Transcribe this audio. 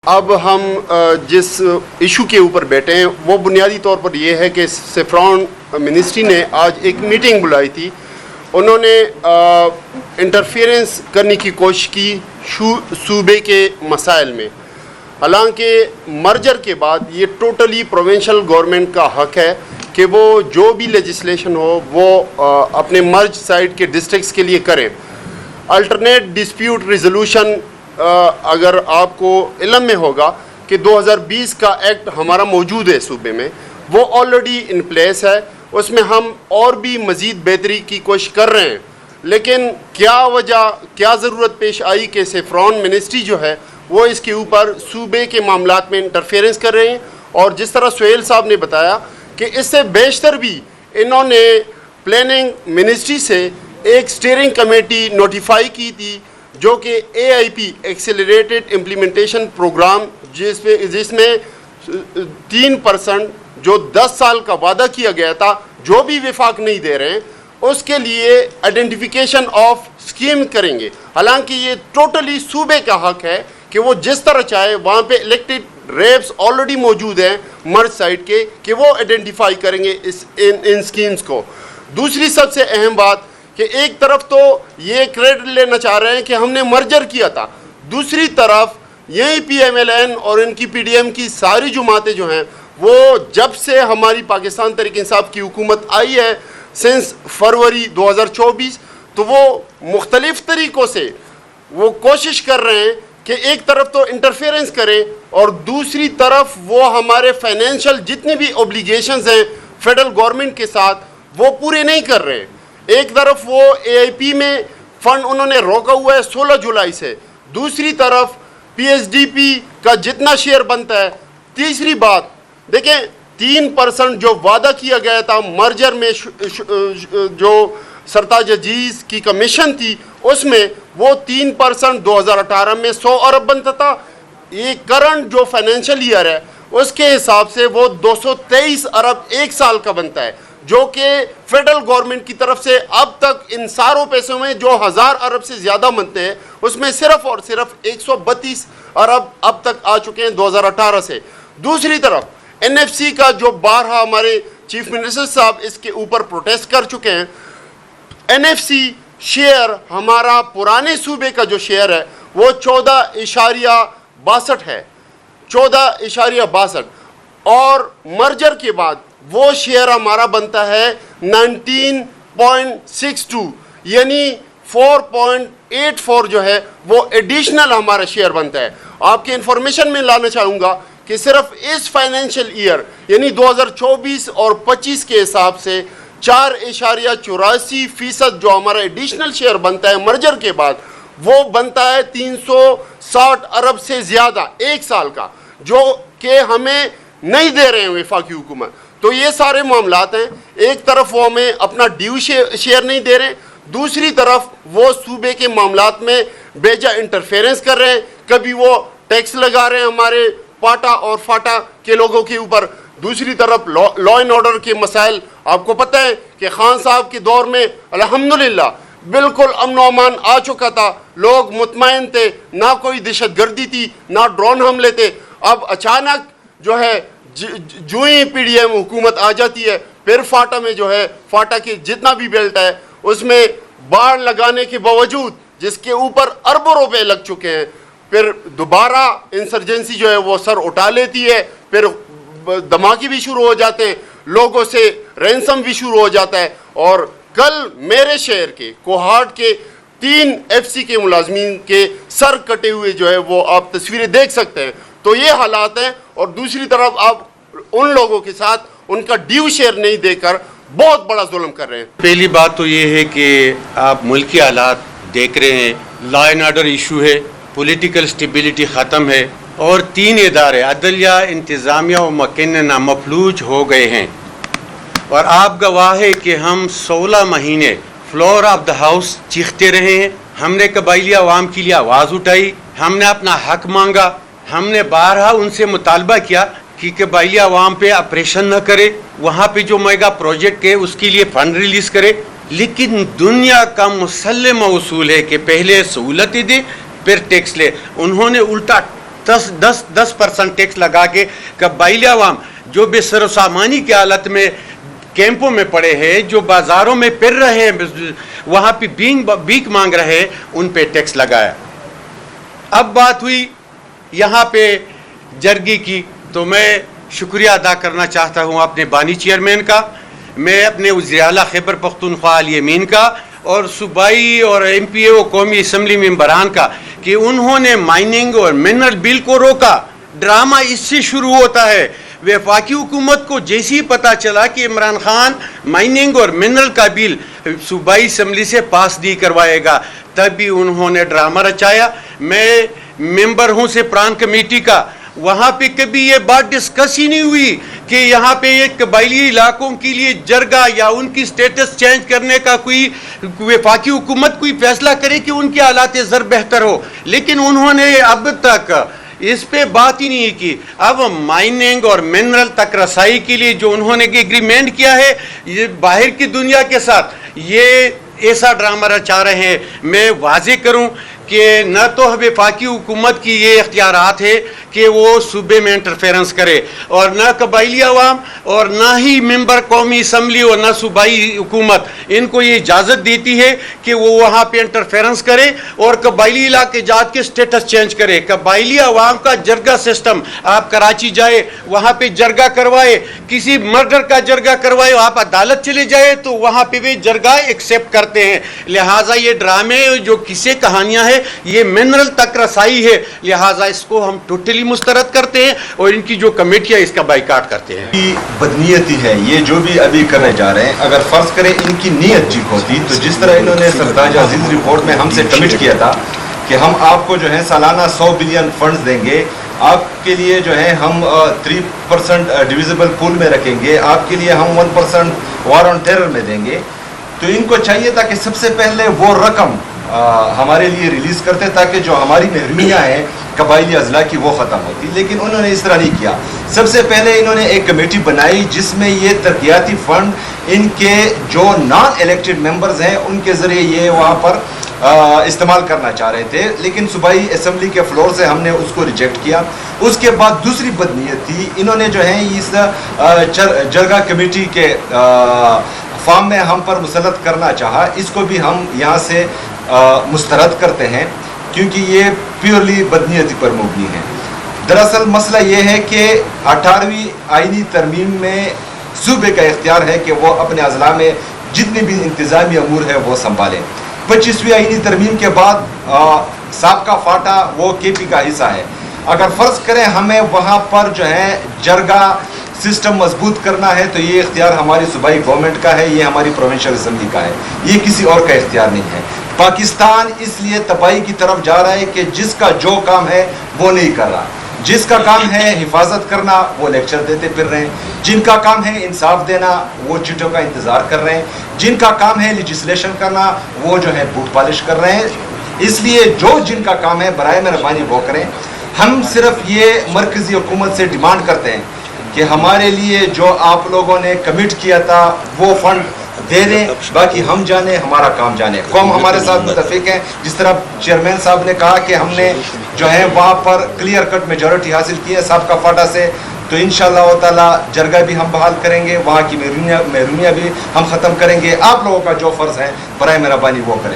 अब हम जिस इशू के ऊपर बैठे हैं वो बुनियादी तौर पर ये है कि सेफ्रॉन मिनिस्ट्री ने आज एक मीटिंग बुलाई थी। उन्होंने इंटरफेरेंस करने की कोशिश की सूबे के मसाइल में। हालांकि मर्जर के बाद ये टोटली प्रोविंशियल गवर्नमेंट का हक है कि वो जो भी लेजिस्लेशन हो वो अपने मर्ज साइड के डिस्ट्रिक्ट्स के लिए करें। अल्टरनेट डिस्प्यूट रिजोल्यूशन अगर आपको इल्म में होगा कि 2020 का एक्ट हमारा मौजूद है सूबे में, वो ऑलरेडी इन प्लेस है। उसमें हम और भी मज़ीद बेहतरी की कोशिश कर रहे हैं, लेकिन क्या वजह, क्या ज़रूरत पेश आई कि सेफ्रॉन मिनिस्ट्री जो है वो इसके ऊपर सूबे के मामलात में इंटरफेरेंस कर रहे हैं। और जिस तरह सुहेल साहब ने बताया कि इससे बेशतर भी इन्होंने प्लानिंग मिनिस्ट्री से एक स्टीयरिंग कमेटी नोटिफाई की थी जो कि AIP एक्सेलरेटेड इम्प्लीमेंटेशन प्रोग्राम जिसमें 3% जो 10 साल का वादा किया गया था, जो भी विफाक नहीं दे रहे हैं उसके लिए आइडेंटिफिकेशन ऑफ स्कीम करेंगे। हालांकि ये टोटली सूबे का हक है कि वो जिस तरह चाहे, वहाँ पे इलेक्टेड रेप्स ऑलरेडी मौजूद हैं मर्ज साइड के, कि वो आइडेंटिफाई करेंगे इन स्कीम्स को। दूसरी सबसे अहम बात कि एक तरफ तो ये क्रेडिट लेना चाह रहे हैं कि हमने मर्जर किया था, दूसरी तरफ यही PMLN और इनकी PDM की सारी जमातें जो हैं वो जब से हमारी पाकिस्तान तहरीक इंसाफ की हुकूमत आई है सिंस फरवरी 2024, तो वो मुख्तलिफ तरीक़ों से वो कोशिश कर रहे हैं कि एक तरफ तो इंटरफेरेंस करें और दूसरी तरफ वो हमारे फाइनेंशियल जितनी भी ओब्लिगेशंस हैं फेडरल गवर्नमेंट के साथ वो पूरे नहीं कर रहे हैं। एक तरफ वो AIP में फ़ंड उन्होंने रोका हुआ है 16 जुलाई से, दूसरी तरफ PSDP का जितना शेयर बनता है। तीसरी बात देखें, 3% जो वादा किया गया था मर्जर में, जो सरताज अजीज़ की कमीशन थी उसमें, वो 3% 2018 में 100 अरब बनता था। ये करंट जो फाइनेंशियल ईयर है उसके हिसाब से वो 223 अरब एक साल का बनता है, जो कि फेडरल गवर्नमेंट की तरफ से अब तक इन सारों पैसों में जो 1000 अरब से ज़्यादा बनते हैं उसमें सिर्फ और सिर्फ 132 अरब अब तक आ चुके हैं 2018 से। दूसरी तरफ NFC का जो बारहा हमारे चीफ मिनिस्टर साहब इसके ऊपर प्रोटेस्ट कर चुके हैं। NFC शेयर हमारा पुराने सूबे का जो शेयर है वो 14.62 है, 14.62, और मर्जर के बाद वो शेयर हमारा बनता है 19.62, यानी 4.84 जो है वो एडिशनल हमारा शेयर बनता है। आपके इंफॉर्मेशन में लाना चाहूँगा कि सिर्फ इस फाइनेंशियल ईयर यानी 2024 और 25 के हिसाब से 4.84% जो हमारा एडिशनल शेयर बनता है मर्जर के बाद, वो बनता है 360 अरब से ज़्यादा एक साल का, जो कि हमें नहीं दे रहे हैं वफाकी हुकूमत। तो ये सारे मामलात हैं, एक तरफ वो हमें अपना ड्यू शेयर नहीं दे रहे हैं, दूसरी तरफ वो सूबे के मामलात में बेजा इंटरफेरेंस कर रहे हैं। कभी वो टैक्स लगा रहे हैं हमारे पाटा और फाटा के लोगों के ऊपर, दूसरी तरफ लॉ एंड ऑर्डर के मसाइल। आपको पता है कि खान साहब के दौर में अल्हम्दुलिल्लाह बिल्कुल अमन व अमान आ चुका था, लोग मुतमईन थे, ना कोई दहशत गर्दी थी, ना ड्रोन हमले थे। अब अचानक जो है जो ही PDM हुकूमत आ जाती है, फिर फाटा में जो है, फाटा की जितना भी बेल्ट है उसमें बाढ़ लगाने के बावजूद जिसके ऊपर अरबों रुपए लग चुके हैं, फिर दोबारा इंसर्जेंसी जो है वो सर उठा लेती है, फिर धमाके भी शुरू हो जाते हैं, लोगों से रैंसम भी शुरू हो जाता है। और कल मेरे शहर के कोहाट के 3 FC के मुलाजमीन के सर कटे हुए जो है वो आप तस्वीरें देख सकते हैं। तो ये हालात हैं, और दूसरी तरफ आप उन लोगों के साथ उनका ड्यू शेयर नहीं देकर बहुत बड़ा जुल्म कर रहे हैं। पहली बात तो ये है कि आप मुल्की हालात देख रहे हैं, लॉ एंड ऑर्डर इशू है, पॉलिटिकल स्टेबिलिटी ख़त्म है, और 3 इदारे अदलिया, इंतज़ामिया और मकन नामफलूज हो गए हैं। और आप गवाह है कि हम 16 महीने फ्लोर ऑफ द हाउस चीखते रहे हैं। हमने कबाइली अवाम के लिए आवाज़ उठाई, हमने अपना हक मांगा, हमने बारहा उनसे मुतालबा किया कि कबाइली अवाम पे ऑपरेशन न करे, वहाँ पे जो मेगा प्रोजेक्ट है उसके लिए फ़ंड रिलीज़ करे। लेकिन दुनिया का मुसल्लम उसूल है कि पहले सहूलतें दे फिर टैक्स ले। उन्होंने उल्टा 10% टैक्स लगा के कबाइली अवाम जो बेसर सामानी की हालत में कैंपों में पड़े हैं, जो बाज़ारों में फिर रहे हैं, वहाँ पे भीख मांग रहे हैं, उन पे टैक्स लगाया। अब बात हुई यहाँ पे जरगी की, तो मैं शुक्रिया अदा करना चाहता हूँ अपने बानी चेयरमैन का, मैं अपने वज़ीर आला खैबर पख्तूनख्वा अल यमीन का और सूबाई और MPA और कौमी असम्बली मेंबरान का कि उन्होंने माइनिंग और मिनरल बिल को रोका। ड्रामा इससे शुरू होता है, वफाकी हुकूमत को जैसे ही पता चला कि इमरान खान माइनिंग और मिनरल का बिल सूबाई असम्बली से पास नहीं करवाएगा, तभी उन्होंने ड्रामा रचाया। मैं मेंबर हूँ से प्रांत कमेटी का, वहाँ पे कभी ये बात डिस्कस ही नहीं हुई कि यहाँ पे ये कबाइली इलाकों के लिए जरगा या उनकी स्टेटस चेंज करने का कोई वफाकी हुकूमत कोई फैसला करे कि उनके हालात ज़र बेहतर हो, लेकिन उन्होंने अब तक इस पे बात ही नहीं की। अब माइनिंग और मिनरल तक रसाई के लिए जो उन्होंने एग्रीमेंट किया है ये बाहर की दुनिया के साथ, ये ऐसा ड्रामा रचा रहे हैं। मैं वाजे करूं कि न तो वफाकी हुकूमत की ये इख्तियारात है कि वो सूबे में इंटरफेरेंस करे, और न कबाइली अवाम और न ही मेंबर कौमी असम्बली और न सूबाई हुकूमत इनको ये इजाज़त देती है कि वो वहाँ पे इंटरफेरेंस करे और कबाइली इलाके जात के स्टेटस चेंज करे। कबाइली अवाम का जरगा सिस्टम, आप कराची जाए वहाँ पे जरगा करवाए, किसी मर्डर का जरगा करवाए, आप अदालत चले जाए तो वहाँ पे वे जरगा एक्सेप्ट करते हैं। लिहाजा ये ड्रामे जो किस्से कहानियाँ हैं ये मिनरल तक रसाई है, लिहाजा इसको हम टोटली मुस्तरद करते हैं और इनकी जो कमेटियां इसका बाइकाट करते हैं। बदनीयती है ये जो भी अभी करने जा रहे हैं। अगर फर्ज करें इनकी नीयत ठीक होती तो जिस तरह इन्होंने सरताज अजीज रिपोर्ट में हमसे कमिट किया था कि हम आपको जो है सालाना 100 बिलियन फंड्स देंगे, आपके लिए जो है हम 3% डिविजिबल पूल में रखेंगे, आपके लिए हम 1% वार ऑन टेरर में देंगे, तो इनको चाहिए था कि सबसे पहले वो रकम हमारे लिए रिलीज़ करते ताकि जो हमारी महरूमियाँ हैं कबाइली अजला की वो ख़त्म होती, लेकिन उन्होंने इस तरह नहीं किया। सबसे पहले इन्होंने एक कमेटी बनाई जिसमें ये तरक्याती फ़ंड इनके जो नॉन इलेक्टेड मेंबर्स हैं उनके ज़रिए ये वहाँ पर इस्तेमाल करना चाह रहे थे, लेकिन सूबाई असम्बली के फ्लोर से हमने उसको रिजेक्ट किया। उसके बाद दूसरी बदनीयत थी, इन्होंने जो है इस जरगा कमेटी के फॉर्म में हम पर मुसलत करना चाहा, इसको भी हम यहाँ से मुस्तरद करते हैं क्योंकि ये प्योरली बदनीयती पर मबनी है। दरअसल मसला ये है कि 18वीं आईनी तरमीम में सूबे का इख्तियार है कि वो अपने अजला में जितनी भी इंतज़ामी अमूर है वो संभालें। 25वीं आईनी तरमीम के बाद साबका फाटा वो KP का हिस्सा है। अगर फ़र्ज़ करें हमें वहाँ पर जो है जरगा सिस्टम मजबूत करना है तो ये इख्तियार हमारी सूबाई गवर्नमेंट का है, ये हमारी प्रोविंशियल असम्बली का है, ये किसी और का इख्तियार नहीं है। पाकिस्तान इसलिए तबाही की तरफ जा रहा है कि जिसका जो काम है वो नहीं कर रहा, जिसका काम है हिफाजत करना वो लेक्चर देते फिर रहे हैं, जिनका काम है इंसाफ देना वो चिट्ठों का इंतज़ार कर रहे हैं, जिनका काम है लेजिस्लेशन करना वो जो है बूट पॉलिश कर रहे हैं। इसलिए जो जिनका काम है बराए मेहरबानी वो करें। हम सिर्फ ये मरकज़ी हुकूमत से डिमांड करते हैं कि हमारे लिए जो आप लोगों ने कमिट किया था वो फंड दे दें, बाकी हम जाने हमारा काम जाने। कौम हमारे साथ मुतफिक है, जिस तरह चेयरमैन साहब ने कहा कि हमने जो है वहाँ पर क्लियर कट मेजॉरिटी हासिल की है साबका फाटा से, तो इंशाअल्लाह ताला जरगा भी हम बहाल करेंगे, वहाँ की महरूमियाँ भी हम ख़त्म करेंगे। आप लोगों का जो फ़र्ज़ है बराए मेहरबानी वो करें।